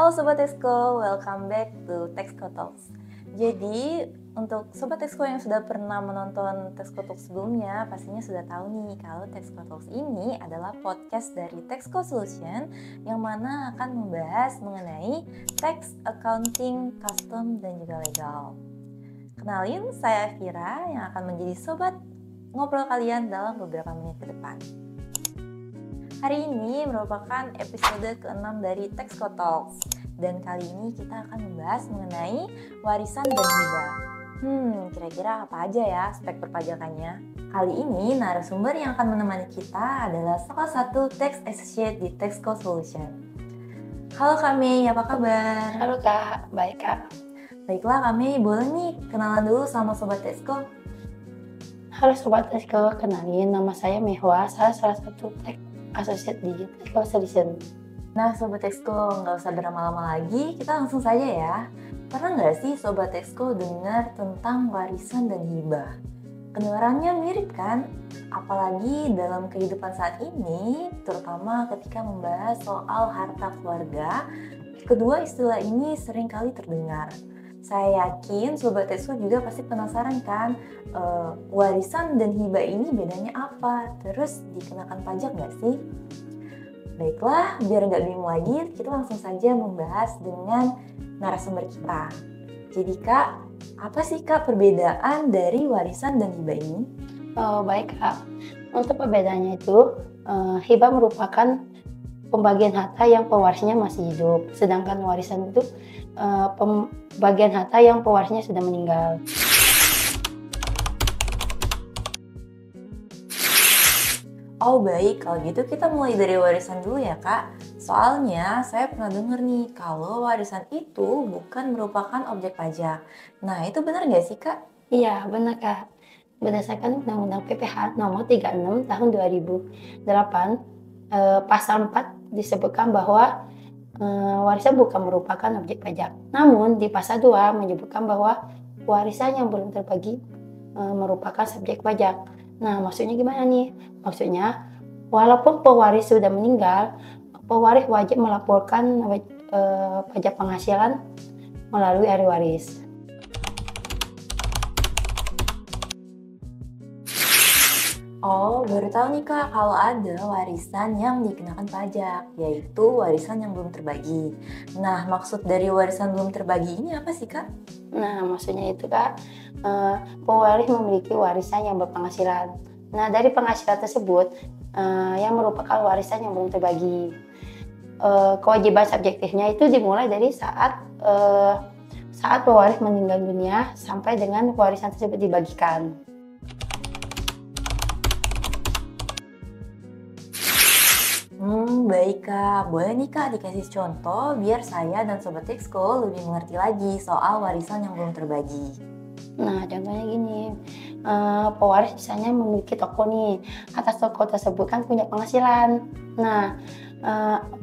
Halo Sobat Texco, welcome back to Texco Talks. Jadi untuk Sobat Texco yang sudah pernah menonton Texco Talks sebelumnya, pastinya sudah tahu nih kalau Texco Talks ini adalah podcast dari Texco Solution yang mana akan membahas mengenai tax, accounting, custom, dan juga legal. Kenalin, saya Vira yang akan menjadi sobat ngobrol kalian dalam beberapa menit ke depan. Hari ini merupakan episode ke-6 dari Texco Talks. Dan kali ini kita akan membahas mengenai warisan dan hibah. Kira-kira apa aja ya aspek perpajakannya? Kali ini narasumber yang akan menemani kita adalah salah satu tax associate di Texco Solution. Halo Kak Mei, apa kabar? Halo Kak, baik Kak. Baiklah Kak Mei, boleh nih kenalan dulu sama Sobat Texco? Halo Sobat Texco, kenalin nama saya Mehwa, saya salah satu tax associate di Texco Solution. Nah Sobat Texco, nggak usah berlama-lama lagi, kita langsung saja ya. Pernah nggak sih Sobat Texco dengar tentang warisan dan hibah? Kedengarannya mirip kan? Apalagi dalam kehidupan saat ini, terutama ketika membahas soal harta keluarga, kedua istilah ini sering kali terdengar. Saya yakin Sobat Texco juga pasti penasaran kan, warisan dan hibah ini bedanya apa? Terus dikenakan pajak nggak sih? Baiklah, biar nggak bingung lagi, kita langsung saja membahas dengan narasumber kita. Jadi Kak, apa sih Kak perbedaan dari warisan dan hibah ini? Baik Kak, untuk perbedaannya itu, hibah merupakan pembagian harta yang pewarisnya masih hidup, sedangkan warisan itu pembagian harta yang pewarisnya sudah meninggal. Oh baik, kalau gitu kita mulai dari warisan dulu ya Kak. Soalnya saya pernah dengar nih kalau warisan itu bukan merupakan objek pajak. Nah itu benar nggak sih Kak? Iya, benar Kak. Berdasarkan Undang-Undang PPH nomor 36 tahun 2008, pasal 4 disebutkan bahwa warisan bukan merupakan objek pajak. Namun di pasal 2 menyebutkan bahwa warisan yang belum terbagi merupakan subjek pajak. Nah, maksudnya gimana nih? Maksudnya, walaupun pewaris sudah meninggal, pewaris wajib melaporkan pajak penghasilan melalui ahli waris. Oh, baru tahu nih Kak kalau ada warisan yang dikenakan pajak, yaitu warisan yang belum terbagi. Nah, maksud dari warisan belum terbagi ini apa sih Kak? Nah, maksudnya itu Kak, pewaris memiliki warisan yang berpenghasilan. Nah, dari penghasilan tersebut, yang merupakan warisan yang belum terbagi. Kewajiban subjektifnya itu dimulai dari saat pewaris meninggal dunia sampai dengan warisan tersebut dibagikan. Baik Kak. Boleh nih Kak dikasih contoh biar saya dan Sobat Texco lebih mengerti lagi soal warisan yang belum terbagi. Nah, contohnya gini, pewaris misalnya memiliki toko nih, atas toko tersebut kan punya penghasilan. Nah,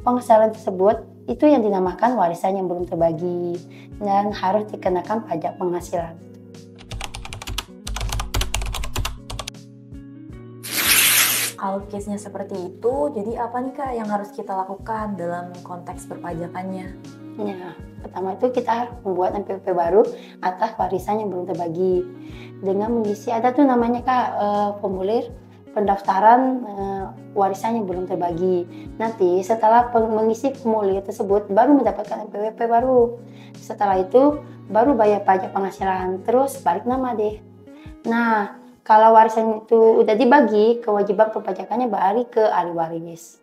penghasilan tersebut itu yang dinamakan warisan yang belum terbagi dan harus dikenakan pajak penghasilan. Kalau case-nya seperti itu, jadi apa nih Kak yang harus kita lakukan dalam konteks perpajakannya? Ya, pertama itu kita membuat NPWP baru atas warisan yang belum terbagi dengan mengisi, ada tuh namanya Kak, formulir pendaftaran warisan yang belum terbagi. Nanti setelah mengisi formulir tersebut baru mendapatkan NPWP baru. Setelah itu baru bayar pajak penghasilan, terus balik nama deh. Nah, kalau warisan itu udah dibagi, kewajiban perpajakannya balik ke ahli waris.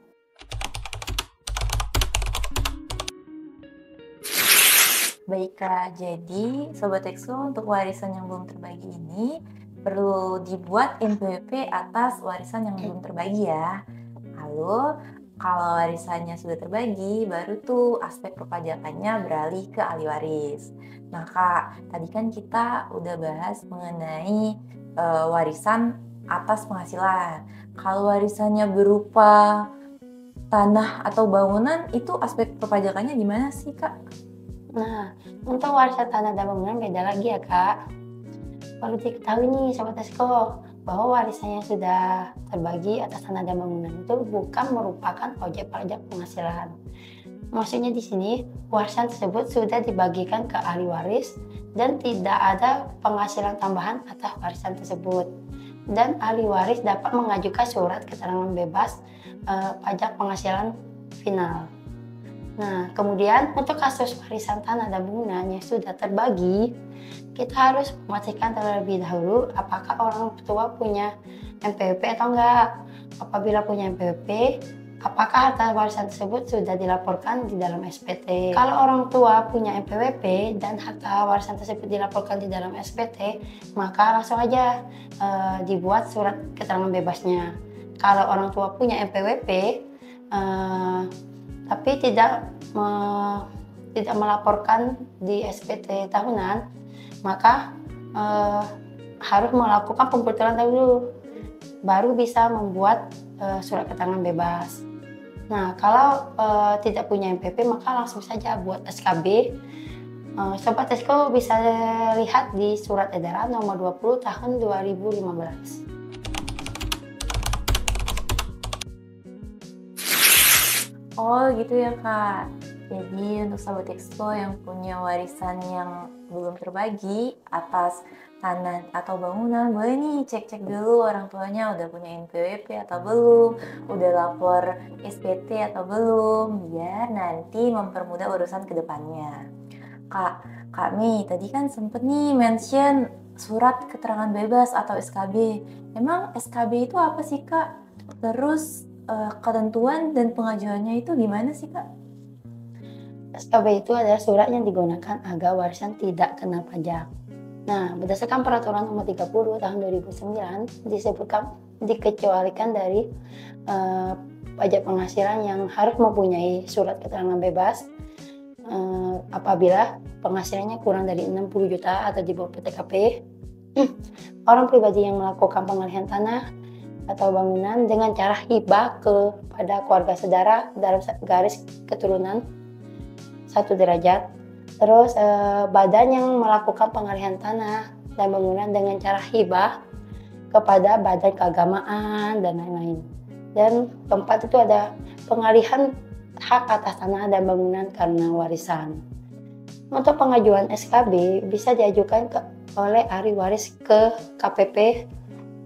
Baik Kak, jadi Sobat Texco untuk warisan yang belum terbagi ini perlu dibuat NPWP atas warisan yang belum terbagi ya. Lalu kalau warisannya sudah terbagi, baru tuh aspek perpajakannya beralih ke ahli waris. Nah Kak, tadi kan kita udah bahas mengenai warisan atas penghasilan. Kalau warisannya berupa tanah atau bangunan, itu aspek perpajakannya gimana sih Kak? Nah, untuk warisan tanah dan bangunan beda lagi ya Kak. Perlu diketahui nih Sobat Texco, bahwa warisan yang sudah terbagi atas tanah dan bangunan itu bukan merupakan objek pajak penghasilan. Maksudnya di sini, warisan tersebut sudah dibagikan ke ahli waris dan tidak ada penghasilan tambahan atas warisan tersebut. Dan ahli waris dapat mengajukan surat keterangan bebas pajak penghasilan final. Nah, kemudian untuk kasus warisan tanah dan bangunan yang sudah terbagi, kita harus memastikan terlebih dahulu apakah orang tua punya NPWP atau enggak. Apabila punya NPWP, apakah harta warisan tersebut sudah dilaporkan di dalam SPT. Kalau orang tua punya NPWP dan harta warisan tersebut dilaporkan di dalam SPT, maka langsung aja dibuat surat keterangan bebasnya. Kalau orang tua punya NPWP, tapi tidak melaporkan di SPT tahunan, maka harus melakukan pembetulan dahulu, baru bisa membuat surat keterangan bebas. Nah, kalau tidak punya NPWP, maka langsung saja buat SKB. Sobat Tesko bisa lihat di Surat Edaran nomor 20 tahun 2015. Oh gitu ya Kak. Jadi untuk sahabat Expo yang punya warisan yang belum terbagi atas tanah atau bangunan, boleh nih cek-cek dulu orang tuanya udah punya NPWP atau belum, udah lapor SPT atau belum, biar nanti mempermudah urusan ke depannya. Kak Mi, tadi kan sempet nih mention surat keterangan bebas atau SKB. Emang SKB itu apa sih Kak? Terus ketentuan dan pengajuannya itu gimana sih Kak? SKB itu adalah surat yang digunakan agar warisan tidak kena pajak. Nah, berdasarkan peraturan nomor 30 tahun 2009 disebutkan dikecualikan dari pajak penghasilan yang harus mempunyai surat keterangan bebas apabila penghasilannya kurang dari 60 juta atau di bawah PTKP. Orang pribadi yang melakukan pengalihan tanah atau bangunan dengan cara hibah kepada keluarga saudara dalam garis keturunan 1 derajat. Terus badan yang melakukan pengalihan tanah dan bangunan dengan cara hibah kepada badan keagamaan dan lain-lain. Dan keempat itu ada pengalihan hak atas tanah dan bangunan karena warisan. Untuk pengajuan SKB bisa diajukan oleh ahli waris ke KPP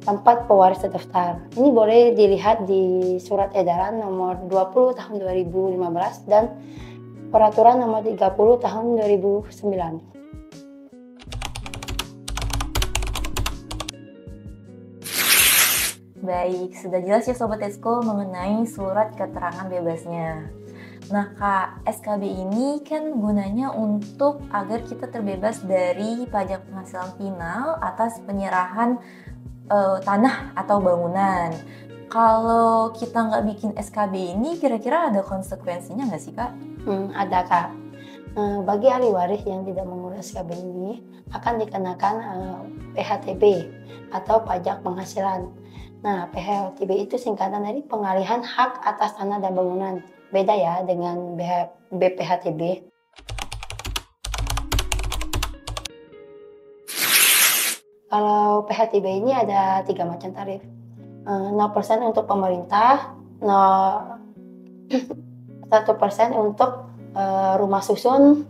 tempat pewaris terdaftar. Ini boleh dilihat di Surat Edaran nomor 20 tahun 2015 dan Peraturan nomor 30 tahun 2009. Baik, sudah jelas ya Sobat Esko mengenai surat keterangan bebasnya. Nah Kak, SKB ini kan gunanya untuk agar kita terbebas dari pajak penghasilan final atas penyerahan tanah atau bangunan. Kalau kita nggak bikin SKB ini, kira-kira ada konsekuensinya nggak sih Kak? Ada Kak. Bagi ahli waris yang tidak mengurus SKB ini akan dikenakan PHTB atau pajak penghasilan. Nah, PHTB itu singkatan dari pengalihan hak atas tanah dan bangunan. Beda ya dengan BPHTB. Kalau PHTB ini ada 3 macam tarif. 0% untuk pemerintah, 1% untuk rumah susun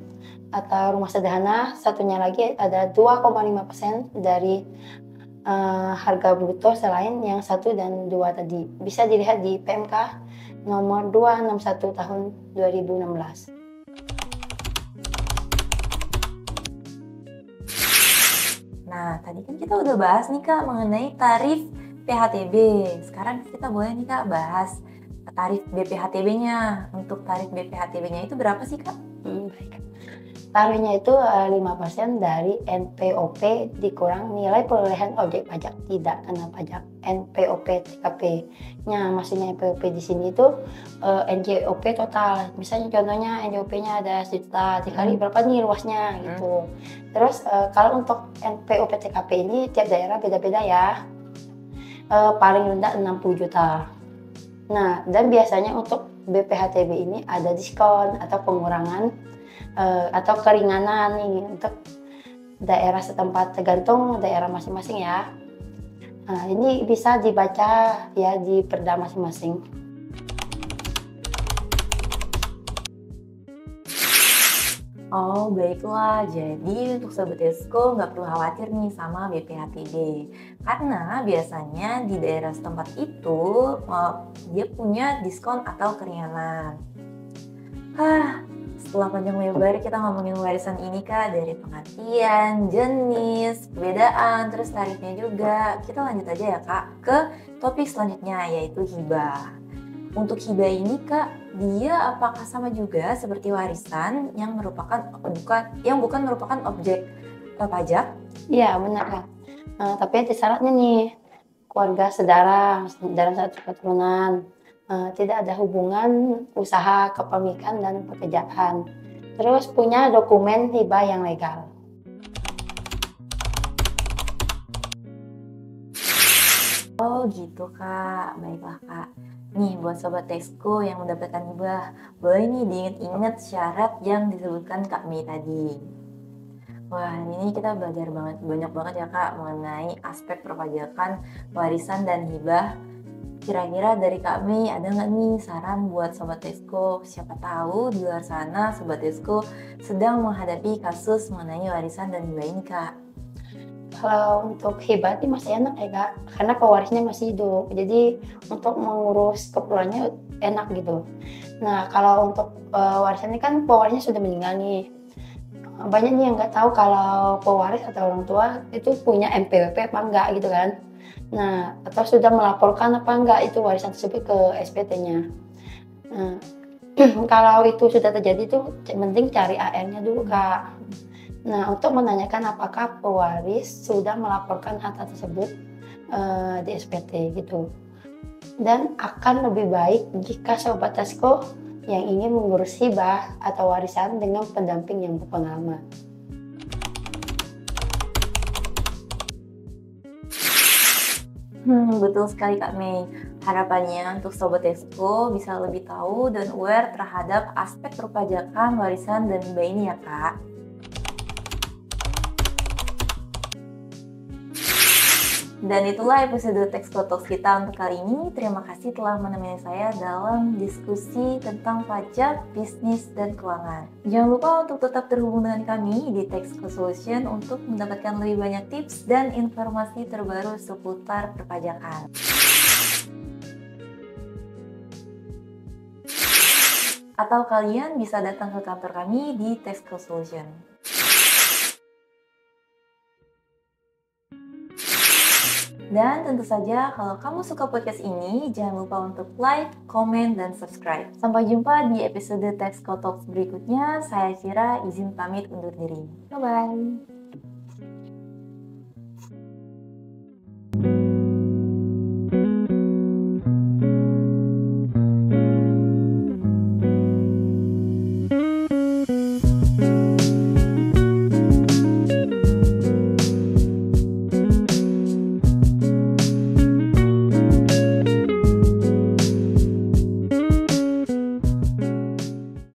atau rumah sederhana, satunya lagi ada 2,5% dari harga bruto selain yang 1 dan 2 tadi. Bisa dilihat di PMK nomor 261 tahun 2016. Nah, tadi kan kita udah bahas nih Kak mengenai tarif PHTB. Sekarang kita boleh nih Kak bahas tarif BPHTB-nya. Untuk tarif BPHTB-nya itu berapa sih Kak? Baik. Tarifnya itu 5% dari NPOP dikurang nilai perolehan objek pajak tidak kena pajak NPOP TKP-nya. Maksudnya NPOP di sini itu NJOP total. Misalnya contohnya NJOP-nya ada 1 juta, dikali berapa nih luasnya gitu. Terus kalau untuk NPOP TKP ini tiap daerah beda-beda ya. Paling rendah 60 juta. Nah, dan biasanya untuk BPHTB ini ada diskon atau pengurangan atau keringanan nih untuk daerah setempat, tergantung daerah masing-masing ya. Nah, ini bisa dibaca ya di perda masing-masing. Oh, baiklah. Jadi untuk Sobat Esko nggak perlu khawatir nih sama BPHTD. Karena biasanya di daerah setempat itu dia punya diskon atau keringanan. Setelah panjang lebar kita ngomongin warisan ini Kak, dari pengertian, jenis, perbedaan, terus tarifnya juga. Kita lanjut aja ya Kak ke topik selanjutnya yaitu hibah. Untuk hibah ini Kak, dia apakah sama juga seperti warisan yang bukan merupakan objek pajak? Iya, benar Kak. Tapi ada syaratnya nih, keluarga sedara dalam satu keturunan, tidak ada hubungan usaha kepemilikan dan pekerjaan. Terus punya dokumen hibah yang legal. Oh gitu Kak, baiklah Kak. Nih buat Sobat Tesko yang mendapatkan hibah, boleh nih diingat-ingat syarat yang disebutkan Kak Mei tadi. Wah, ini kita belajar banyak banget ya Kak mengenai aspek perpajakan warisan dan hibah. Kira-kira dari Kak Mei ada nggak nih saran buat Sobat Tesko? Siapa tahu di luar sana Sobat Tesko sedang menghadapi kasus mengenai warisan dan hibah ini Kak. Kalau untuk hibah ini masih enak ya Kak, karena pewarisnya masih hidup. Jadi untuk mengurus keperluannya enak gitu. Nah kalau untuk warisan ini kan pewarisnya sudah meninggal nih. Banyak nih yang nggak tahu kalau pewaris atau orang tua itu punya NPWP apa enggak gitu kan. Nah atau sudah melaporkan apa enggak itu warisan tersebut ke SPT-nya. Nah kalau itu sudah terjadi itu penting cari AR-nya dulu Kak. Nah, untuk menanyakan apakah pewaris sudah melaporkan harta tersebut di SPT gitu. Dan akan lebih baik jika Sobat Tesko yang ingin mengurus hibah atau warisan dengan pendamping yang berpengalaman. Betul sekali Kak Mei. Harapannya untuk Sobat Expo bisa lebih tahu dan aware terhadap aspek perpajakan warisan dan hibah ini ya Kak. Dan itulah episode Textco Talks kita untuk kali ini. Terima kasih telah menemani saya dalam diskusi tentang pajak, bisnis, dan keuangan. Jangan lupa untuk tetap terhubung dengan kami di Textco Solution untuk mendapatkan lebih banyak tips dan informasi terbaru seputar perpajakan. Atau kalian bisa datang ke kantor kami di Textco Solution. Dan tentu saja kalau kamu suka podcast ini, jangan lupa untuk like, komen, dan subscribe. Sampai jumpa di episode Textco Talks berikutnya. Saya Cira izin pamit undur diri. Bye-bye.